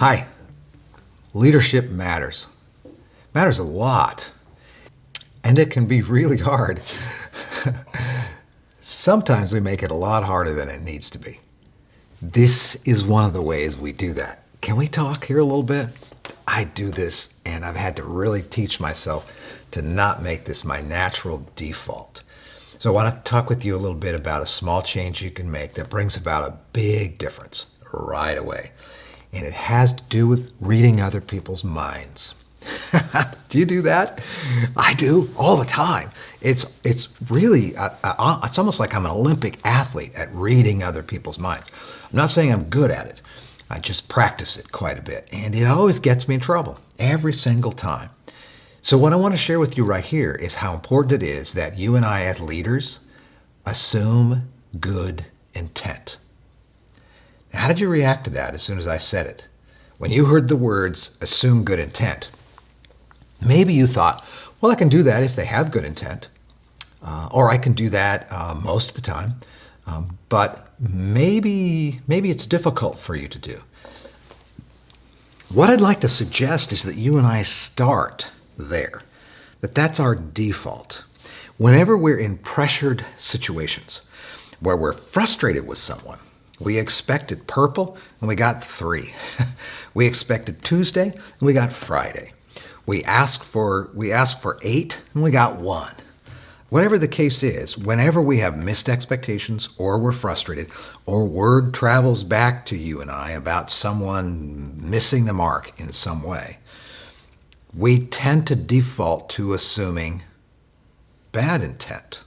Hi, leadership matters. Matters a lot. And it can be really hard. Sometimes we make it a lot harder than it needs to be. This is one of the ways we do that. Can we talk here a little bit? I do this, and I've had to really teach myself to not make this my natural default. So I want to talk with you a little bit about a small change you can make that brings about a big difference right away. And it has to do with reading other people's minds. Do you do that? I do all the time. It's really, it's almost like I'm an Olympic athlete at reading other people's minds. I'm not saying I'm good at it. I just practice it quite a bit. And it always gets me in trouble, every single time. So what I want to share with you right here is how important it is that you and I as leaders assume good intent. Now, how did you react to that as soon as I said it? When you heard the words, assume good intent, maybe you thought, well, I can do that if they have good intent, or I can do that most of the time, but maybe it's difficult for you to do. What I'd like to suggest is that you and I start there, that's our default. Whenever we're in pressured situations where we're frustrated with someone, we expected purple and we got 3. We expected Tuesday and we got Friday. We asked for 8 and we got 1. Whatever the case is, whenever we have missed expectations or we're frustrated or word travels back to you and I about someone missing the mark in some way, we tend to default to assuming bad intent.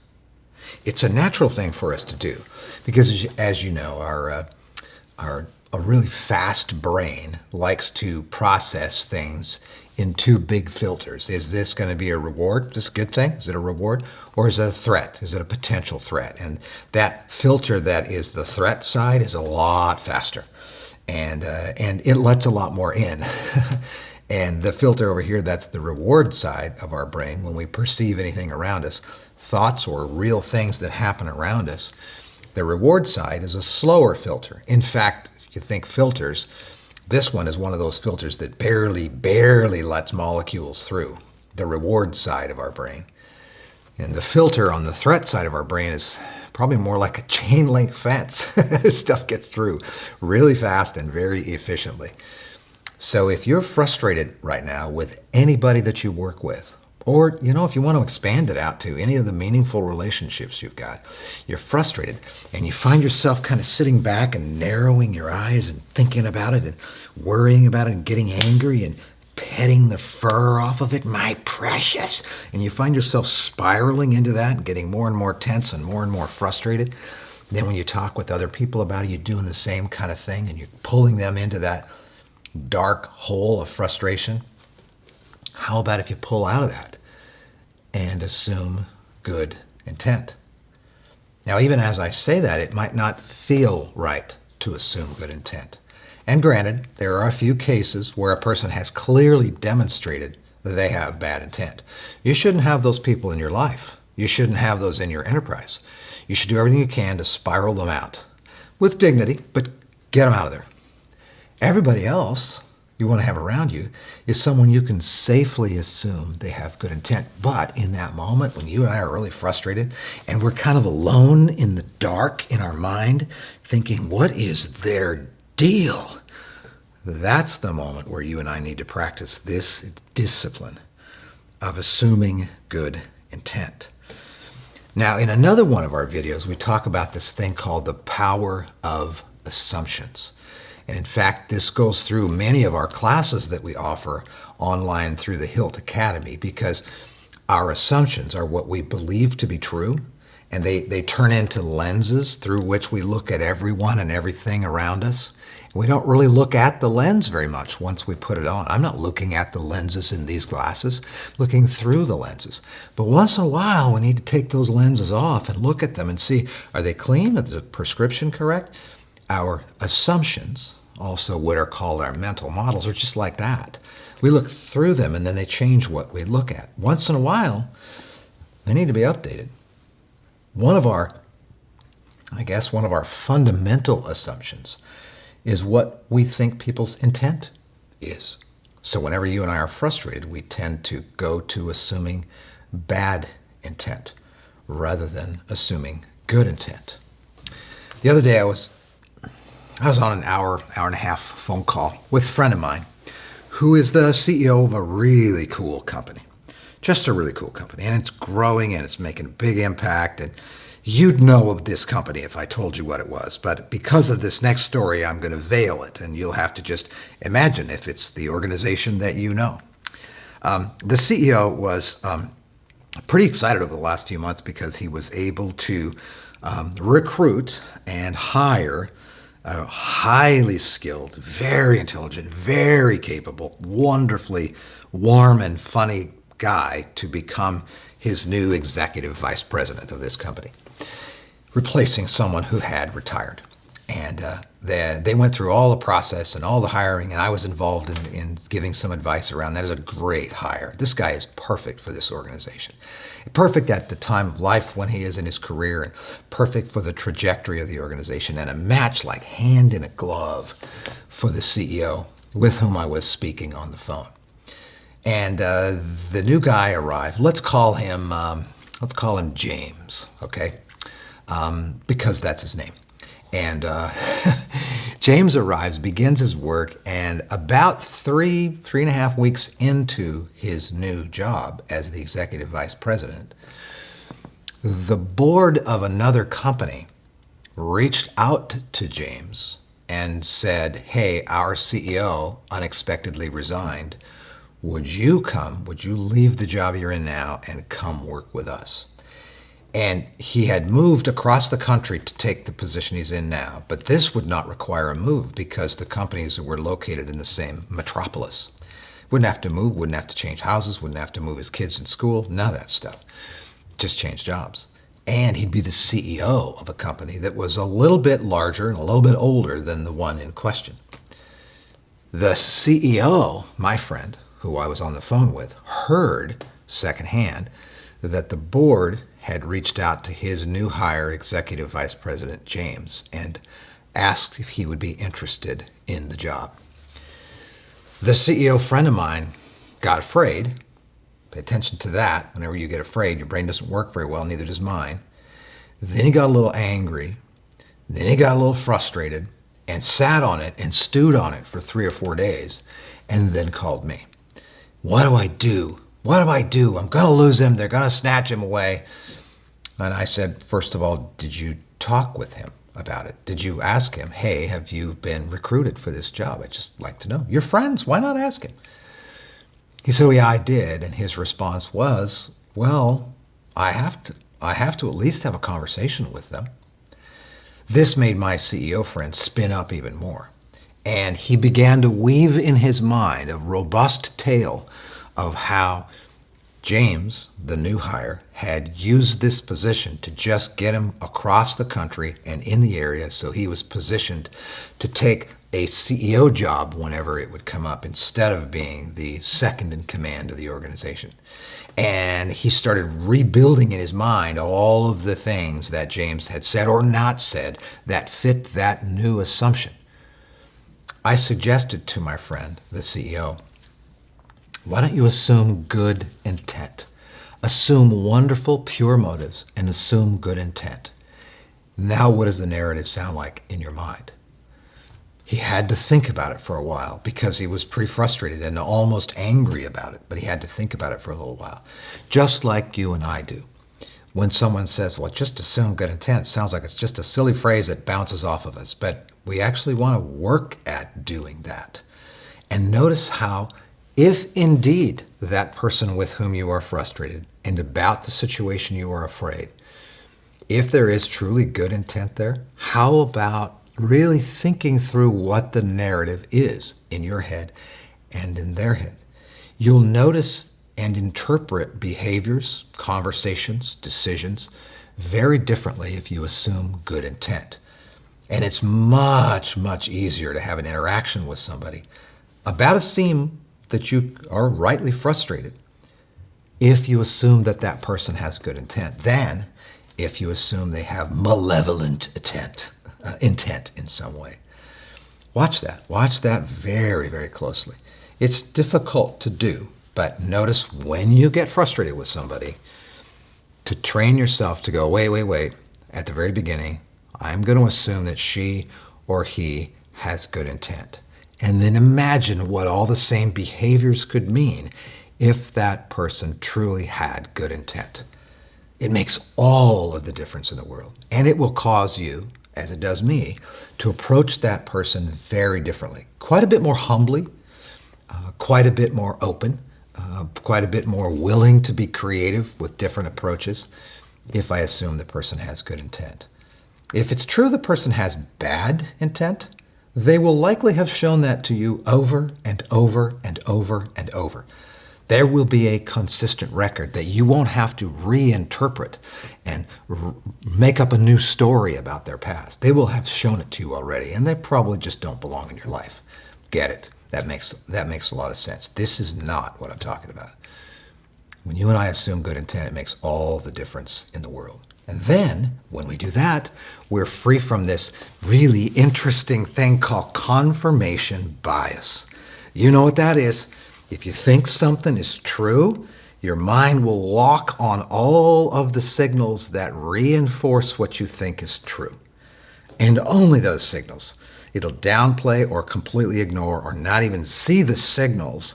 It's a natural thing for us to do because, as you know, our really fast brain likes to process things in 2 big filters. Is this going to be a reward? Is this a good thing? Is it a reward? Or is it a threat? Is it a potential threat? And that filter that is the threat side is a lot faster. And it lets a lot more in. And the filter over here, that's the reward side of our brain when we perceive anything around us, thoughts or real things that happen around us. The reward side is a slower filter. In fact, if you think filters, this one is one of those filters that barely lets molecules through, the reward side of our brain. And the filter on the threat side of our brain is probably more like a chain link fence. Stuff gets through really fast and very efficiently. So if you're frustrated right now with anybody that you work with, or, if you want to expand it out to any of the meaningful relationships you've got, you're frustrated and you find yourself kind of sitting back and narrowing your eyes and thinking about it and worrying about it and getting angry and petting the fur off of it, my precious. And you find yourself spiraling into that and getting more and more tense and more frustrated. Then when you talk with other people about it, you're doing the same kind of thing and you're pulling them into that dark hole of frustration. How about if you pull out of that and assume good intent? Now, even as I say that, it might not feel right to assume good intent. And granted, there are a few cases where a person has clearly demonstrated that they have bad intent. You shouldn't have those people in your life. You shouldn't have those in your enterprise. You should do everything you can to spiral them out with dignity, but get them out of there. Everybody else you want to have around you is someone you can safely assume they have good intent. But in that moment when you and I are really frustrated and we're kind of alone in the dark in our mind thinking, what is their deal? That's the moment where you and I need to practice this discipline of assuming good intent. Now, in another one of our videos, we talk about this thing called the power of assumptions. And in fact, this goes through many of our classes that we offer online through the Hilt Academy, because our assumptions are what we believe to be true, and they turn into lenses through which we look at everyone and everything around us. We don't really look at the lens very much once we put it on. I'm not looking at the lenses in these glasses, looking through the lenses. But once in a while, we need to take those lenses off and look at them and see, are they clean? Is the prescription correct? Our assumptions, also what are called our mental models, are just like that. We look through them and then they change what we look at. Once in a while, they need to be updated. One of our fundamental assumptions is what we think people's intent is. So whenever you and I are frustrated, we tend to go to assuming bad intent rather than assuming good intent. The other day I was on an hour and a half phone call with a friend of mine who is the CEO of a really cool company. Just a really cool company. And it's growing and it's making a big impact. And you'd know of this company if I told you what it was. But because of this next story, I'm going to veil it. And you'll have to just imagine if it's the organization that you know. The CEO was pretty excited over the last few months because he was able to recruit and hire a highly skilled, very intelligent, very capable, wonderfully warm and funny guy to become his new executive vice president of this company, replacing someone who had retired. And they went through all the process and all the hiring, and I was involved in giving some advice around that. Is a great hire. This guy is perfect for this organization. Perfect at the time of life when he is in his career, and perfect for the trajectory of the organization, and a match like hand in a glove for the CEO with whom I was speaking on the phone. And the new guy arrived. Let's call him James, okay? Because that's his name. And James arrives, begins his work, and about three and a half weeks into his new job as the executive vice president, the board of another company reached out to James and said, hey, our CEO unexpectedly resigned. Would you leave the job you're in now and come work with us? And he had moved across the country to take the position he's in now. But this would not require a move because the companies were located in the same metropolis. Wouldn't have to move, wouldn't have to change houses, wouldn't have to move his kids in school, none of that stuff. Just change jobs. And he'd be the CEO of a company that was a little bit larger and a little bit older than the one in question. The CEO, my friend, who I was on the phone with, heard secondhand that the board had reached out to his new hire, executive vice president James, and asked if he would be interested in the job. The CEO friend of mine got afraid. Pay attention to that. Whenever you get afraid, your brain doesn't work very well, neither does mine. Then he got a little angry. Then he got a little frustrated and sat on it and stewed on it for 3 or 4 days and then called me. What do I do? What do I do? I'm going to lose him. They're going to snatch him away. And I said, first of all, did you talk with him about it? Did you ask him, hey, have you been recruited for this job? I'd just like to know. You're friends. Why not ask him? He said, well, yeah, I did. And his response was, well, I have to at least have a conversation with them. This made my CEO friend spin up even more. And he began to weave in his mind a robust tale of how James, the new hire, had used this position to just get him across the country and in the area so he was positioned to take a CEO job whenever it would come up instead of being the second in command of the organization. And he started rebuilding in his mind all of the things that James had said or not said that fit that new assumption. I suggested to my friend, the CEO, why don't you assume good intent? Assume wonderful, pure motives and assume good intent. Now what does the narrative sound like in your mind? He had to think about it for a while because he was pretty frustrated and almost angry about it, but he had to think about it for a little while. Just like you and I do. When someone says, well, just assume good intent, it sounds like it's just a silly phrase that bounces off of us, but we actually want to work at doing that. And notice how, if indeed that person with whom you are frustrated and about the situation you are afraid, if there is truly good intent there, how about really thinking through what the narrative is in your head and in their head? You'll notice and interpret behaviors, conversations, decisions very differently if you assume good intent. And it's much, much easier to have an interaction with somebody about a theme that you are rightly frustrated if you assume that that person has good intent than if you assume they have malevolent intent in some way. Watch that. Watch that very, very closely. It's difficult to do, but notice when you get frustrated with somebody, to train yourself to go, wait, at the very beginning, I'm going to assume that she or he has good intent. And then imagine what all the same behaviors could mean if that person truly had good intent. It makes all of the difference in the world. And it will cause you, as it does me, to approach that person very differently. Quite a bit more humbly, quite a bit more open, quite a bit more willing to be creative with different approaches if I assume the person has good intent. If it's true the person has bad intent, they will likely have shown that to you over and over and over and over. There will be a consistent record that you won't have to reinterpret and make up a new story about their past. They will have shown it to you already, and they probably just don't belong in your life. Get it? That makes a lot of sense. This is not what I'm talking about. When you and I assume good intent, it makes all the difference in the world. And then, when we do that, we're free from this really interesting thing called confirmation bias. You know what that is? If you think something is true, your mind will lock on all of the signals that reinforce what you think is true. And only those signals. It'll downplay or completely ignore or not even see the signals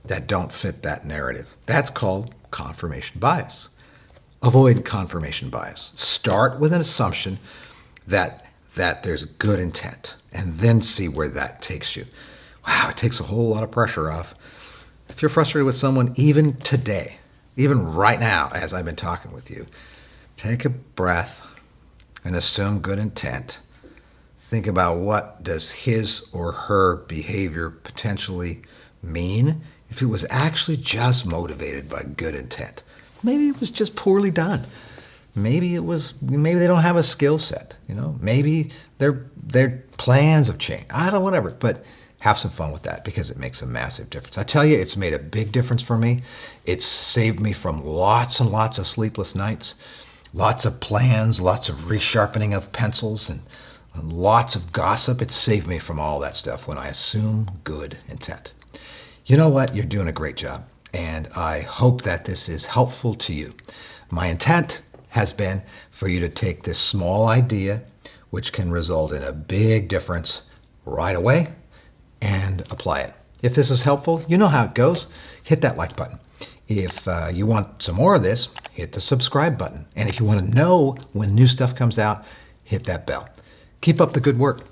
that don't fit that narrative. That's called confirmation bias. Avoid confirmation bias. Start with an assumption that there's good intent, and then see where that takes you. Wow, it takes a whole lot of pressure off. If you're frustrated with someone, even today, even right now, as I've been talking with you, take a breath and assume good intent. Think about what does his or her behavior potentially mean if it was actually just motivated by good intent. Maybe it was just poorly done. Maybe they don't have a skill set, Maybe their plans have changed. I don't know, whatever. But have some fun with that because it makes a massive difference. I tell you, it's made a big difference for me. It's saved me from lots and lots of sleepless nights, lots of plans, lots of resharpening of pencils, and lots of gossip. It's saved me from all that stuff when I assume good intent. You know what? You're doing a great job, and I hope that this is helpful to you. My intent has been for you to take this small idea, which can result in a big difference right away, and apply it. If this is helpful, you know how it goes. Hit that like button. If you want some more of this, hit the subscribe button. And if you want to know when new stuff comes out, hit that bell. Keep up the good work.